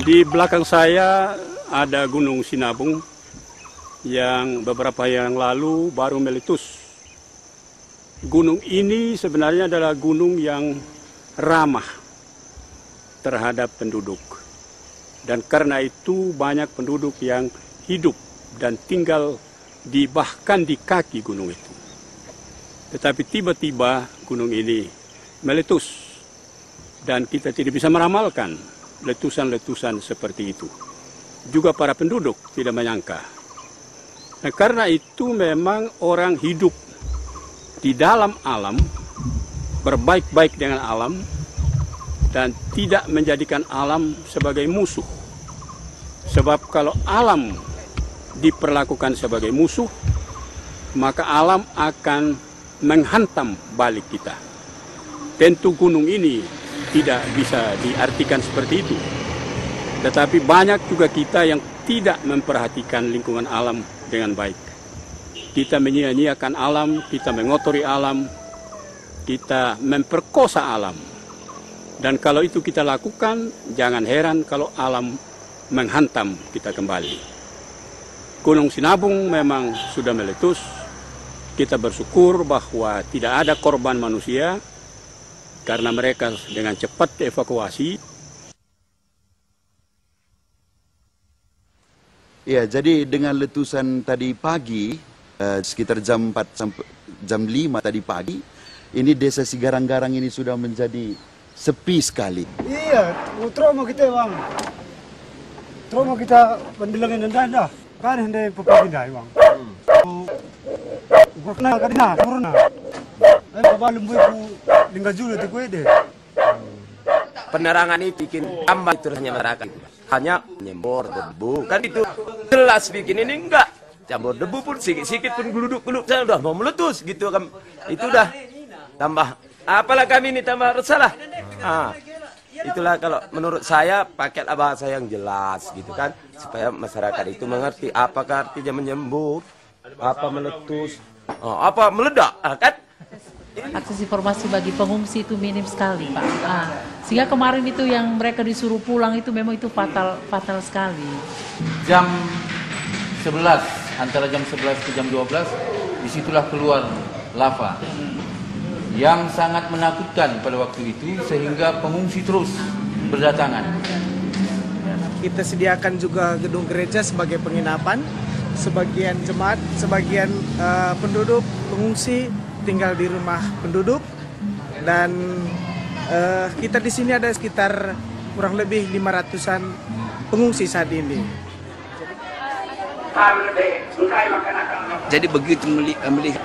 Di belakang saya ada Gunung Sinabung yang beberapa yang lalu baru meletus. Gunung ini sebenarnya adalah gunung yang ramah terhadap penduduk. Dan karena itu banyak penduduk yang hidup dan tinggal bahkan di kaki gunung itu. Tetapi tiba-tiba gunung ini meletus dan kita tidak bisa meramalkan letusan-letusan seperti itu. Juga para penduduk tidak menyangka. Nah, karena itu memang orang hidup di dalam alam, berbaik-baik dengan alam, dan tidak menjadikan alam sebagai musuh. Sebab kalau alam diperlakukan sebagai musuh, maka alam akan menghantam balik kita. Tentu gunung ini tidak bisa diartikan seperti itu. Tetapi banyak juga kita yang tidak memperhatikan lingkungan alam dengan baik. Kita menyia-nyiakan alam, kita mengotori alam, kita memperkosa alam. Dan kalau itu kita lakukan, jangan heran kalau alam menghantam kita kembali. Gunung Sinabung memang sudah meletus. Kita bersyukur bahwa tidak ada korban manusia, karena mereka dengan cepat dievakuasi. Ya, jadi dengan letusan tadi pagi, sekitar jam 4 sampai jam 5 tadi pagi, ini desa Sigarang-Garang ini sudah menjadi sepi sekali. Iya, trauma kita bang. Trauma kita pendelengin dan dah. Kan hendak pepindah bang. Gua kadina corona. Babalum buku lingga julu tu gue deh. Penerangan ini bikin tambah itu hanya masyarakat. Hanya nyembor debu. Kan itu jelas bikin ini enggak. Campur debu pun sikit-sikit pun geluduk-geluduk saya udah mau meletus gitu kan. Itu udah tambah. Apalah kami ini tambah resah. Itulah kalau menurut saya pakai bahasa yang jelas gitu kan. Supaya masyarakat itu mengerti apakah artinya menyembur, apa meletus, apa meledak kan. Akses informasi bagi pengungsi itu minim sekali, Pak. Sehingga kemarin itu yang mereka disuruh pulang itu memang itu fatal sekali. Jam 11, antara jam 11 ke jam 12, disitulah keluar lava yang sangat menakutkan pada waktu itu, sehingga pengungsi terus berdatangan. Kita sediakan juga gedung gereja sebagai penginapan, sebagian jemaat, sebagian penduduk pengungsi tinggal di rumah penduduk, dan kita di sini ada sekitar kurang lebih 500-an pengungsi saat ini. Jadi begitu melihat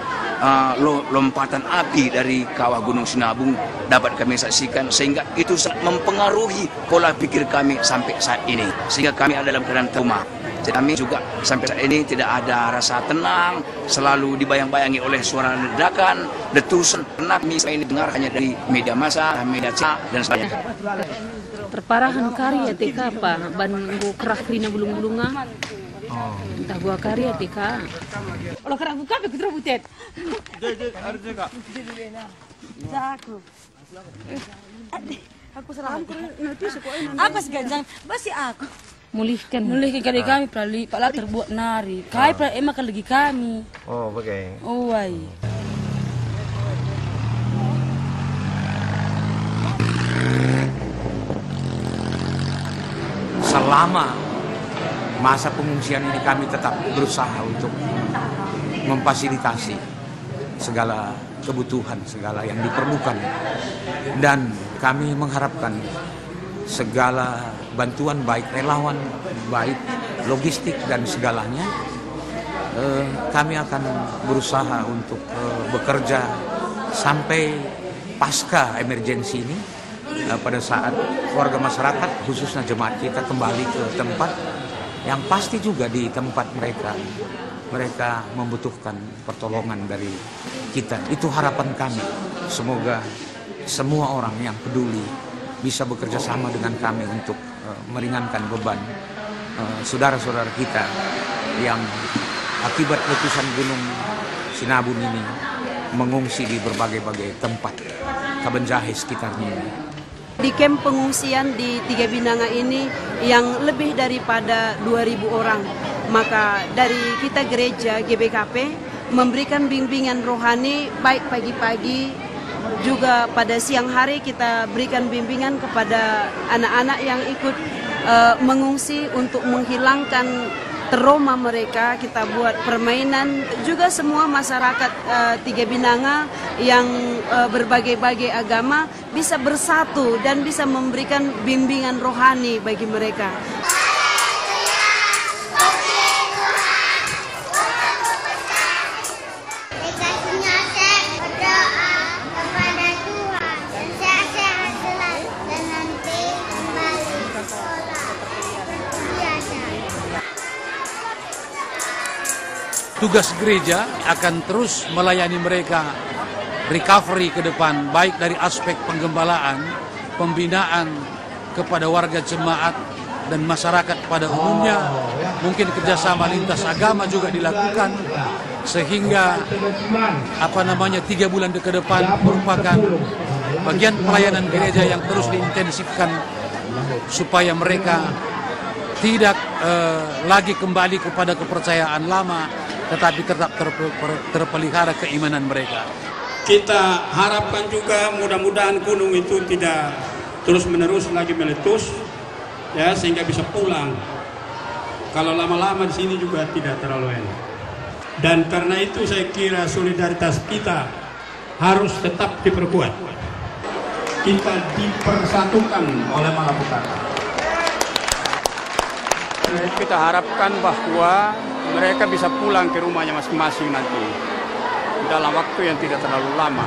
lompatan api dari kawah Gunung Sinabung dapat kami saksikan, sehingga itu sangat mempengaruhi pola pikir kami sampai saat ini, sehingga kami ada dalam keadaan trauma. Jadi kami juga sampai saat ini tidak ada rasa tenang, selalu dibayang-bayangi oleh suara ledakan, letusan. Karena kami ini dengar hanya dari media massa, media dan sebagainya. Terparahan karya TK apa? Ban kerak rina bulung-bulunga. Entah gua karya TK. Kalau kerak buka aku terubutet. Aku. Aku salah. Apa seganjang? Basi aku. Mulihkan kali kami prali pala terbuat nari. Kai pra emak lagi kami. Oh, bagai. Oh, wai. Selama masa pengungsian ini kami tetap berusaha untuk memfasilitasi segala kebutuhan, segala yang diperlukan. Dan kami mengharapkan segala bantuan, baik relawan, baik logistik dan segalanya. Kami akan berusaha untuk bekerja sampai pasca emergensi ini, pada saat warga masyarakat khususnya jemaat kita kembali ke tempat yang pasti juga di tempat mereka membutuhkan pertolongan dari kita. Itu harapan kami. Semoga semua orang yang peduli bisa bekerja sama dengan kami untuk meringankan beban saudara-saudara kita yang akibat letusan Gunung Sinabung ini mengungsi di berbagai-bagai tempat Kabanjahe sekitarnya. Di kamp pengungsian di Tiga Binanga ini yang lebih daripada 2.000 orang. Maka dari kita gereja GBKP memberikan bimbingan rohani baik pagi-pagi juga pada siang hari kita berikan bimbingan kepada anak-anak yang ikut mengungsi untuk menghilangkan trauma mereka. Kita buat permainan juga semua masyarakat Tiga Binanga yang berbagai-bagai agama bisa bersatu dan bisa memberikan bimbingan rohani bagi mereka. Tugas gereja akan terus melayani mereka recovery ke depan, baik dari aspek penggembalaan, pembinaan kepada warga jemaat dan masyarakat pada umumnya, mungkin kerjasama lintas agama juga dilakukan, sehingga 3 bulan ke depan merupakan bagian pelayanan gereja yang terus diintensifkan supaya mereka tidak lagi kembali kepada kepercayaan lama, tetapi tetap terpelihara keimanan mereka. Kita harapkan juga mudah-mudahan gunung itu tidak terus-menerus lagi meletus, ya, sehingga bisa pulang. Kalau lama-lama di sini juga tidak terlalu enak. Dan karena itu saya kira solidaritas kita harus tetap diperkuat. Kita dipersatukan oleh malapetaka. Kita harapkan bahwa mereka bisa pulang ke rumahnya masing-masing nanti dalam waktu yang tidak terlalu lama.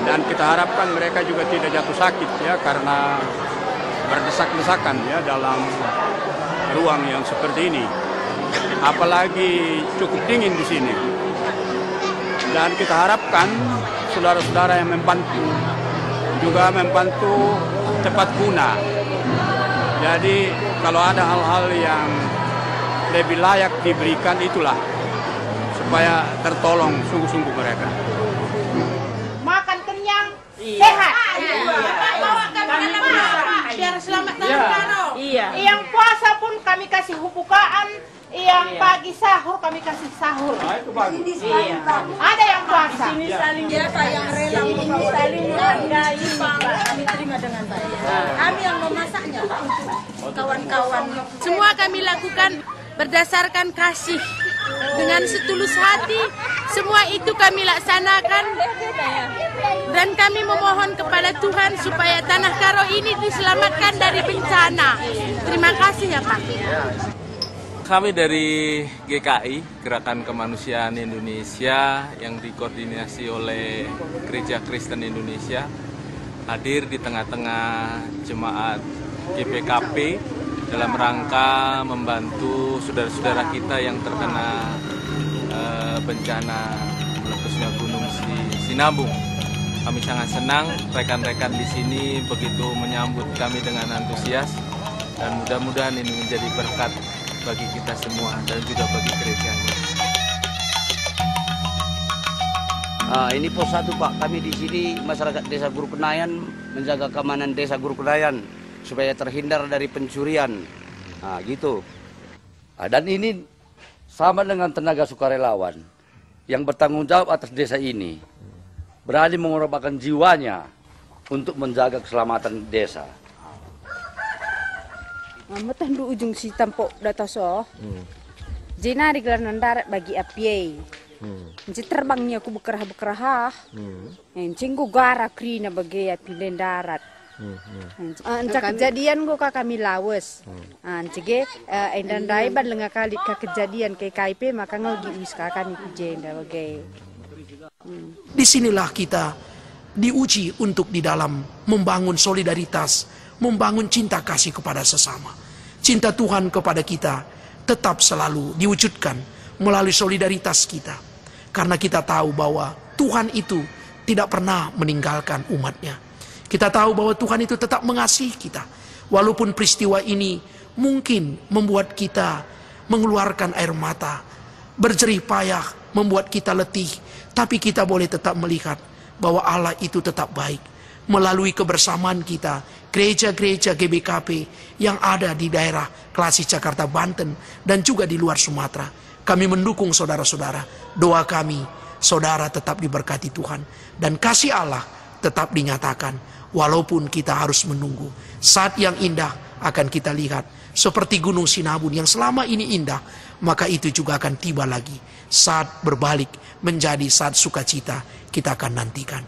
Dan kita harapkan mereka juga tidak jatuh sakit, ya, karena berdesak-desakan, ya, dalam ruang yang seperti ini. Apalagi cukup dingin di sini. Dan kita harapkan saudara-saudara yang membantu juga membantu tepat guna. Jadi kalau ada hal-hal yang lebih layak diberikan, itulah supaya tertolong sungguh-sungguh mereka. Makan kenyang, sehat. Biar selamat dalam Yang puasa pun kami kasih hubukaan, yang pagi sahur kami kasih sahur. Itu bagus. Ada yang puasa. Ini saling biasa yang rela, ini saling menghargai, kami terima dengan baik. Kami yang memasaknya untuk kawan-kawan. Semua kami lakukan berdasarkan kasih dengan setulus hati. Semua itu kami laksanakan dan kami memohon kepada Tuhan supaya Tanah Karo ini diselamatkan dari bencana. Terima kasih ya Pak. Kami dari GKI, Gerakan Kemanusiaan Indonesia, yang dikoordinasi oleh Gereja Kristen Indonesia, hadir di tengah-tengah jemaat GPKP dalam rangka membantu saudara-saudara kita yang terkena bencana meletusnya Gunung Sinabung. Kami sangat senang rekan-rekan di sini begitu menyambut kami dengan antusias, dan mudah-mudahan ini menjadi berkat bagi kita semua dan juga bagi gereja. Ini pos 1 Pak, kami di sini masyarakat Desa Guru Kenayan menjaga keamanan Desa Guru Kenayan supaya terhindar dari pencurian. Gitu. Dan ini sama dengan tenaga sukarelawan yang bertanggung jawab atas desa ini, berani mengorbankan jiwanya untuk menjaga keselamatan desa. Matah du ujung si tampok data so. Jena di gelaran darat bagi apiai. Nci terbangnya aku bekerah-bekerah. Cinggu gara krina bagi api darat. Encak kejadian gua kami lawas. Cige endan daiban lenga kali kejadian ke KIP maka ngogi uska kami kujenda bagi. Disinilah kita diuji untuk di dalam membangun solidaritas, membangun cinta kasih kepada sesama. Cinta Tuhan kepada kita tetap selalu diwujudkan melalui solidaritas kita. Karena kita tahu bahwa Tuhan itu tidak pernah meninggalkan umatnya. Kita tahu bahwa Tuhan itu tetap mengasihi kita. Walaupun peristiwa ini mungkin membuat kita mengeluarkan air mata, berjerih payah, membuat kita letih. Tapi kita boleh tetap melihat bahwa Allah itu tetap baik. melalui kebersamaan kita, gereja-gereja GBKP yang ada di daerah Klasik Jakarta, Banten, dan juga di luar Sumatera. Kami mendukung saudara-saudara. Doa kami, saudara tetap diberkati Tuhan. Dan kasih Allah tetap dinyatakan, walaupun kita harus menunggu. Saat yang indah akan kita lihat, seperti Gunung Sinabung yang selama ini indah, maka itu juga akan tiba lagi. Saat berbalik menjadi saat sukacita, kita akan nantikan.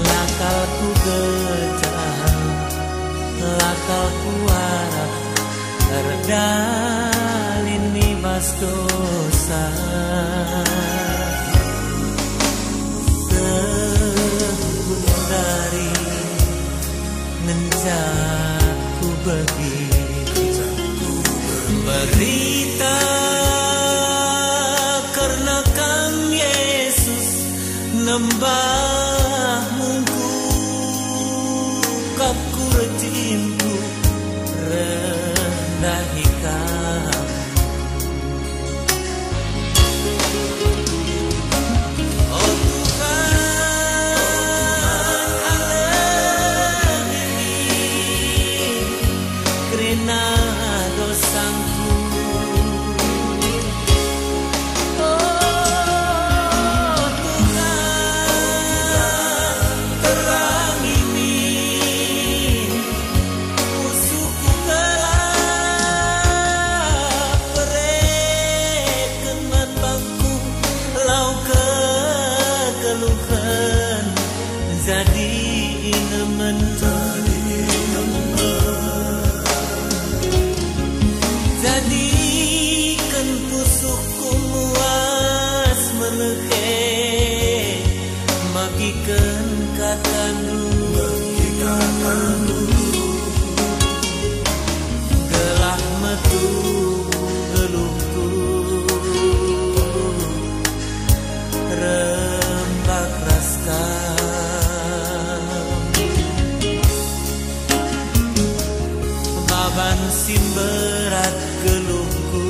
Lakalku gejah, lakalku arah, terdalini mas dosa. Sebelum dari menjaku begitu berita karena kan Yesus nembah mungku kapku rejimku rendahikam. Oh Tuhan Allah ini karena dosaku. Jadikan pusukku muas melekeh, magikan katandu gelah metu geluhku rembak raskam baban sim berat geluhku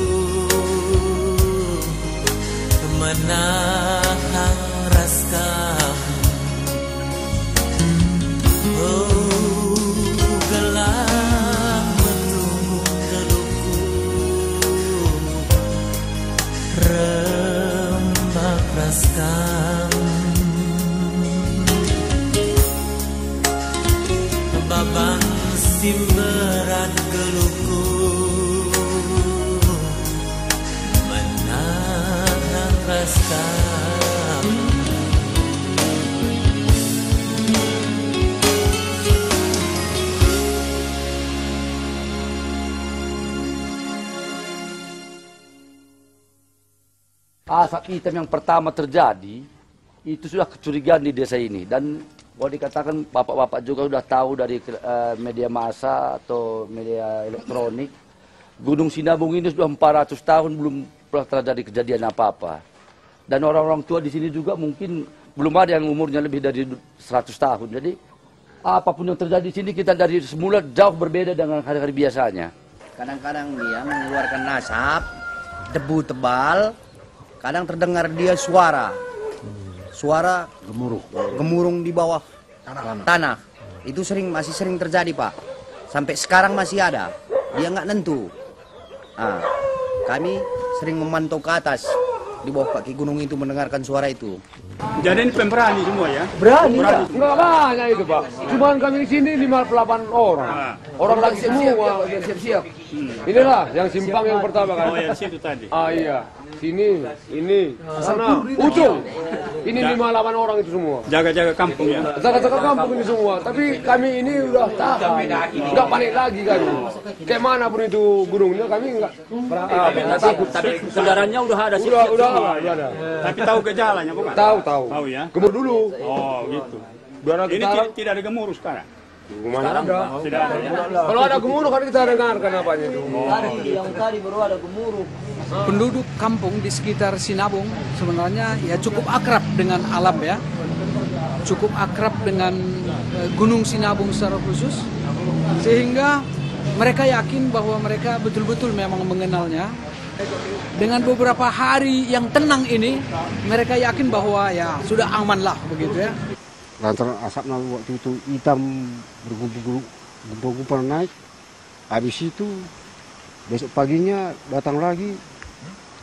menahan raskam. Oh gelap metu geluhku rembak raskam baban sim berat geluhku menahan raskam. Asap hitam yang pertama terjadi itu sudah kecurigaan di desa ini, dan boleh dikatakan bapak-bapak juga sudah tahu dari media massa atau media elektronik, Gunung Sinabung ini sudah 400 tahun belum pernah terjadi kejadian apa-apa. Dan orang-orang tua di sini juga mungkin belum ada yang umurnya lebih dari 100 tahun. Jadi apapun yang terjadi di sini kita dari semula jauh berbeda dengan hari-hari biasanya. Kadang-kadang dia mengeluarkan asap, debu tebal, kadang terdengar dia suara gemurung di bawah tanah. Itu masih sering terjadi, Pak. Sampai sekarang masih ada. Dia nggak nentu. Nah, kami sering memantau ke atas di bawah kaki gunung itu mendengarkan suara itu. Jadi ini pemberani semua ya? Berani ya? Enggak banyak itu, Pak. Cuma kami di sini 58 orang. Orang lagi semua siap-siap. Inilah yang simpang yang pertama kan. Oh ya, situ tadi. Ah iya, sini, ini, sana, ujung. Ini 5-8 orang itu semua. Jaga-jaga kampung ya. Jaga-jaga kampung ini semua. Tapi kami ini udah tahan, nggak panik lagi kami. Kayak mana pun itu gunungnya kami nggak takut. Tapi saudaranya udah ada sih. Udah ada. Tapi tahu gejalanya bukan? Tahu. Tahu ya. Gemur dulu. Oh gitu. Ini tidak ada gemuruh sekarang. Mana ada? Tidak ada. Kalau ada gemuruh kan kita dengarkan apanya itu. Yang tadi baru ada gemuruh. Penduduk kampung di sekitar Sinabung sebenarnya ya cukup akrab dengan alam ya. Cukup akrab dengan Gunung Sinabung secara khusus. Sehingga mereka yakin bahwa mereka betul-betul memang mengenalnya. Dengan beberapa hari yang tenang ini, mereka yakin bahwa ya sudah aman lah begitu ya. Lantaran asapnya waktu itu hitam bergumpal-gumpal naik. Habis itu besok paginya datang lagi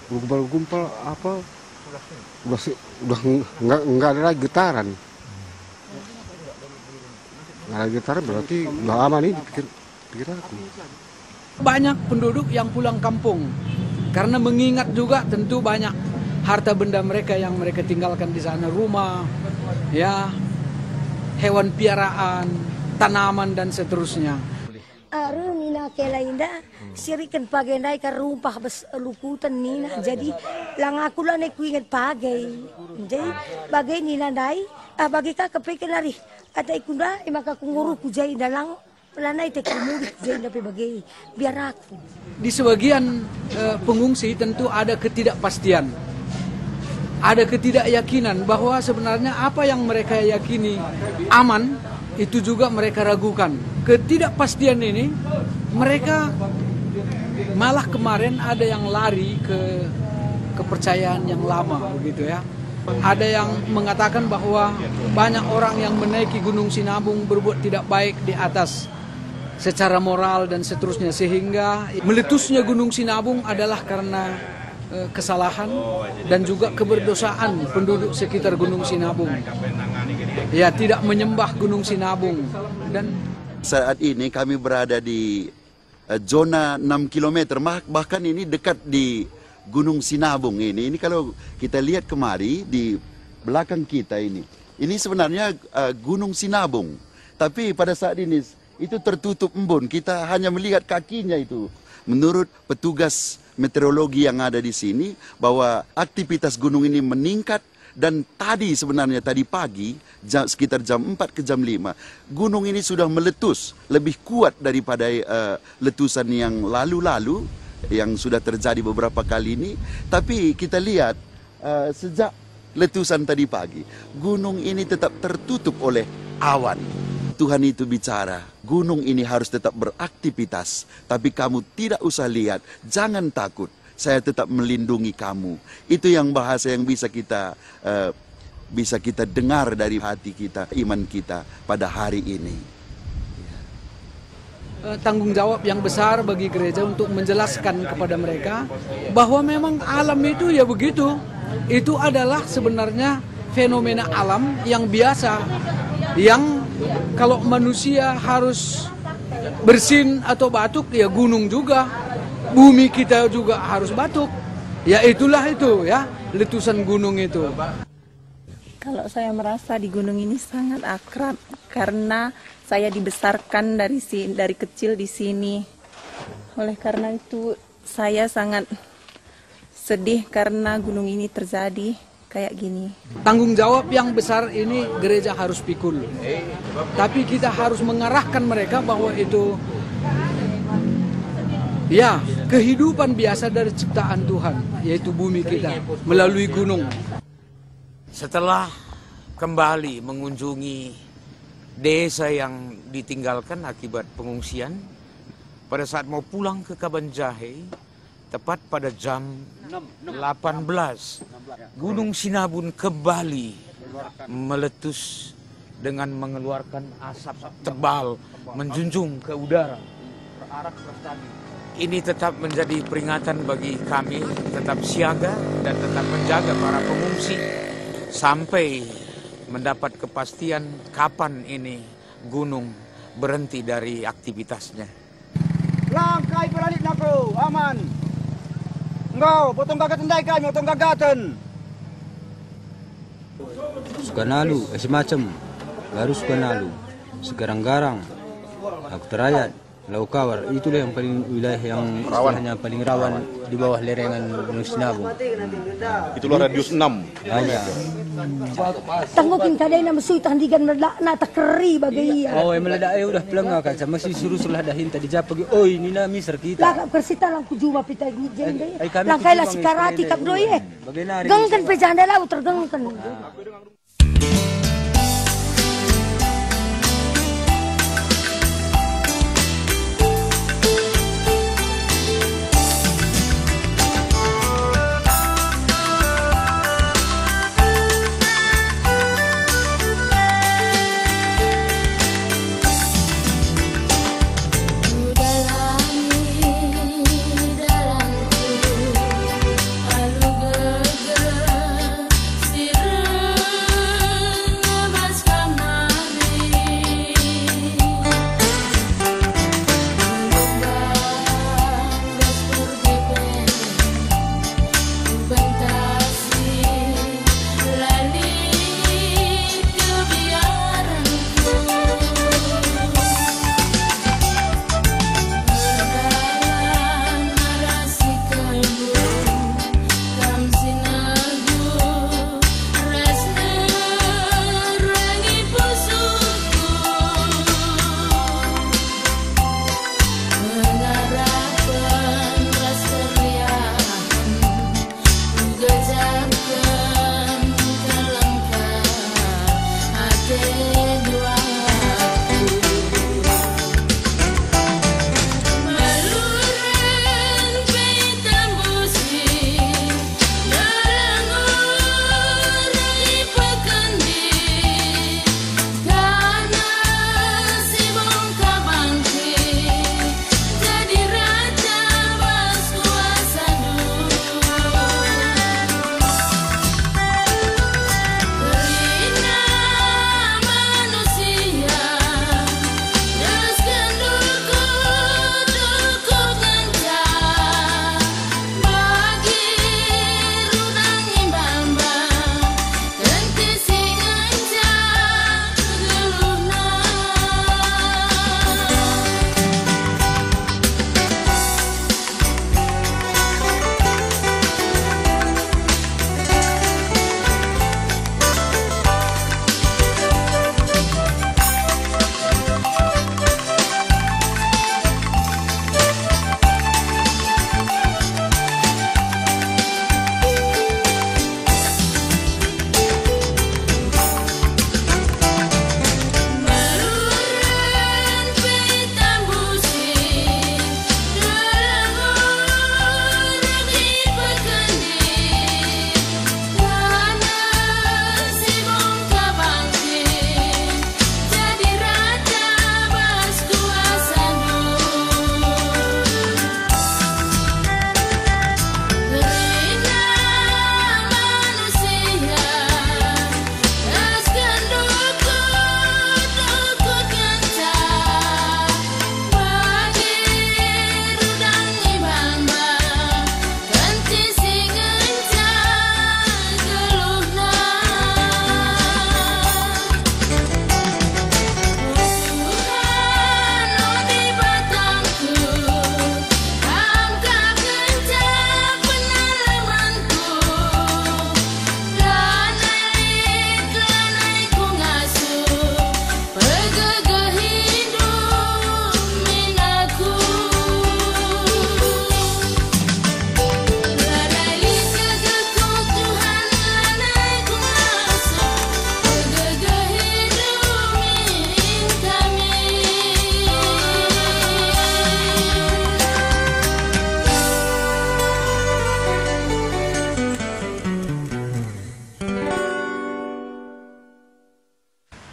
bergumpal-gumpal apa? Udah nggak ada lagi getaran. Nggak ada getaran berarti udah aman ini pikir aku. Banyak penduduk yang pulang kampung karena mengingat juga tentu banyak harta benda mereka yang mereka tinggalkan di sana, rumah, ya, hewan piaraan, tanaman dan seterusnya. Aru nina kelainda sirikan pagai naik ke rumpah bes lukutan nina jadi lang aku lah naik ingat pagai jadi bagai nina dai bagi ka kepikir lari ada ikunda maka aku nguru kujai dalang lanai tek murid kujai tapi bagai biar aku. Di sebagian pengungsi tentu ada ketidakpastian. Ada ketidakyakinan bahwa sebenarnya apa yang mereka yakini aman, itu juga mereka ragukan. Ketidakpastian ini, mereka malah kemarin ada yang lari ke kepercayaan yang lama, begitu ya. Ada yang mengatakan bahwa banyak orang yang menaiki Gunung Sinabung berbuat tidak baik di atas secara moral dan seterusnya. Sehingga meletusnya Gunung Sinabung adalah karena kesalahan dan juga keberdosaan penduduk sekitar Gunung Sinabung. Ya, tidak menyembah Gunung Sinabung. Dan saat ini kami berada di zona 6 km, bahkan ini dekat di Gunung Sinabung ini. Ini kalau kita lihat kemari di belakang kita ini sebenarnya Gunung Sinabung. Tapi pada saat ini itu tertutup embun. Kita hanya melihat kakinya itu. Menurut petugas meteorologi yang ada di sini bahwa aktivitas gunung ini meningkat dan tadi pagi sekitar jam 4 ke jam 5 gunung ini sudah meletus lebih kuat daripada letusan yang lalu-lalu yang sudah terjadi beberapa kali ini. Tapi kita lihat sejak letusan tadi pagi gunung ini tetap tertutup oleh awan. Tuhan itu bicara, gunung ini harus tetap beraktivitas, tapi kamu tidak usah lihat, jangan takut, saya tetap melindungi kamu. Itu yang bahasa yang bisa kita dengar dari hati kita, iman kita pada hari ini. Tanggung jawab yang besar bagi gereja untuk menjelaskan kepada mereka bahwa memang alam itu ya begitu. Itu adalah sebenarnya fenomena alam yang biasa, yang kalau manusia harus bersin atau batuk, ya gunung juga, bumi kita juga harus batuk. Ya itulah itu ya, letusan gunung itu. Kalau saya merasa di gunung ini sangat akrab karena saya dibesarkan dari kecil di sini. Oleh karena itu saya sangat sedih karena gunung ini terjadi kayak gini. Tanggung jawab yang besar ini gereja harus pikul. Tapi kita harus mengarahkan mereka bahwa itu ya kehidupan biasa dari ciptaan Tuhan, yaitu bumi kita melalui gunung. Setelah kembali mengunjungi desa yang ditinggalkan akibat pengungsian, pada saat mau pulang ke Kabanjahe, tepat pada jam 18, Gunung Sinabung kembali meletus dengan mengeluarkan asap tebal menjunjung ke udara. Ini tetap menjadi peringatan bagi kami, tetap siaga dan tetap menjaga para pengungsi sampai mendapat kepastian kapan ini gunung berhenti dari aktivitasnya. Langkai balik Halo, aman. Engkau, potong gagatan dai kami, potong gagatan. Sukanalu, semacam. Baru Sukanalu. Sekarang-garang. Aku terayat. Laukawar, itulah yang paling wilayah yang istilahnya paling rawan di bawah lereng Gunung Sinabung. Itulah radius 6. Hanya. Tanggukin kadai na masui tandigan na takeri bagi iya. Oh, yang meledak udah pelengah kan, masih suruh-suruh dah hinta dijapagi. Oh, ini na miser kita. Lakap kersita lang kujuma pita jende. Langkai lah sikarati kap doi Gengken pejanda lah tergengken.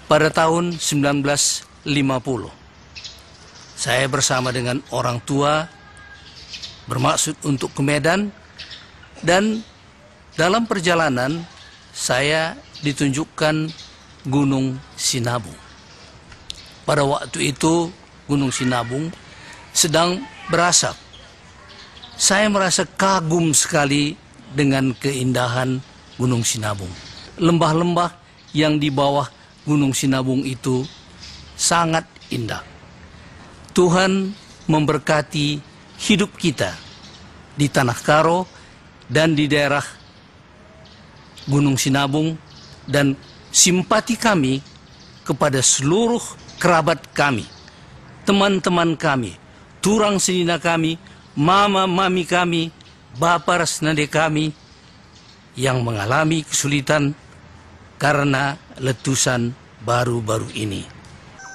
Pada tahun 1950, saya bersama dengan orang tua bermaksud untuk ke Medan, dan dalam perjalanan saya ditunjukkan Gunung Sinabung. Pada waktu itu Gunung Sinabung sedang berasap saya merasa kagum sekali dengan keindahan Gunung Sinabung. Lembah-lembah yang di bawah Gunung Sinabung itu sangat indah. Tuhan memberkati hidup kita di Tanah Karo dan di daerah Gunung Sinabung, dan simpati kami kepada seluruh kerabat kami, teman-teman kami, turang senina kami, mama mami kami, bapa resnade kami yang mengalami kesulitan karena letusan baru-baru ini.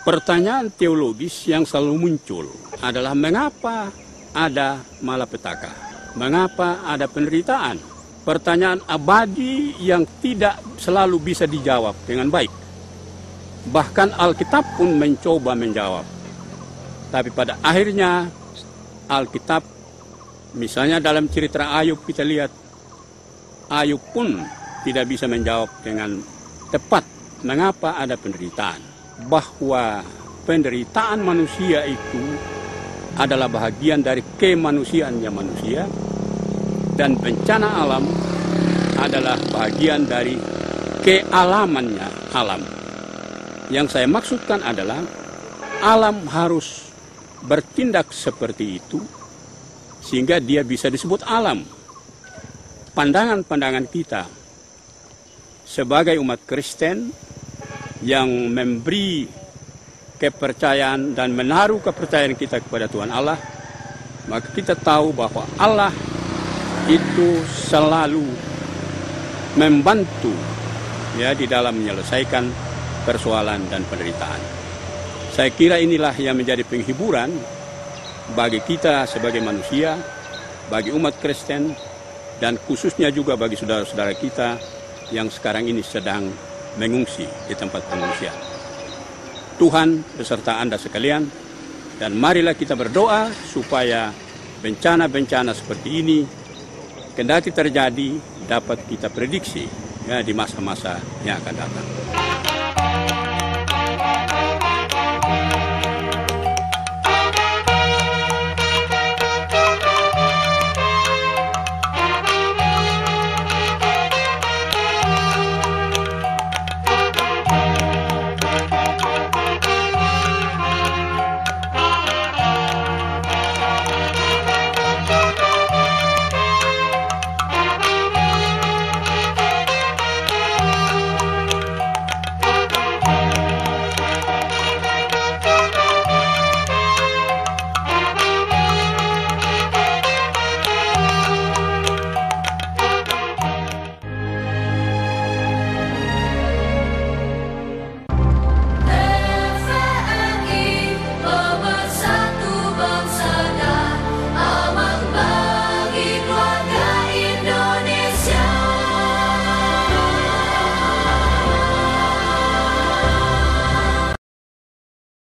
Pertanyaan teologis yang selalu muncul adalah mengapa ada malapetaka? Mengapa ada penderitaan? Pertanyaan abadi yang tidak selalu bisa dijawab dengan baik. Bahkan Alkitab pun mencoba menjawab. Tapi pada akhirnya Alkitab, misalnya dalam cerita Ayub kita lihat, Ayub pun tidak bisa menjawab dengan tepat mengapa ada penderitaan. Bahwa penderitaan manusia itu adalah bahagian dari kemanusiaannya manusia, dan bencana alam adalah bahagian dari kealamannya alam. Yang saya maksudkan adalah alam harus bertindak seperti itu sehingga dia bisa disebut alam. Pandangan-pandangan kita sebagai umat Kristen yang memberi kepercayaan dan menaruh kepercayaan kita kepada Tuhan Allah, maka kita tahu bahwa Allah itu selalu membantu ya di dalam menyelesaikan persoalan dan penderitaan. Saya kira inilah yang menjadi penghiburan bagi kita sebagai manusia, bagi umat Kristen, dan khususnya juga bagi saudara-saudara kita yang sekarang ini sedang mengungsi di tempat pengungsian. Tuhan beserta Anda sekalian, dan marilah kita berdoa supaya bencana-bencana seperti ini kendati terjadi dapat kita prediksi ya di masa-masa yang akan datang.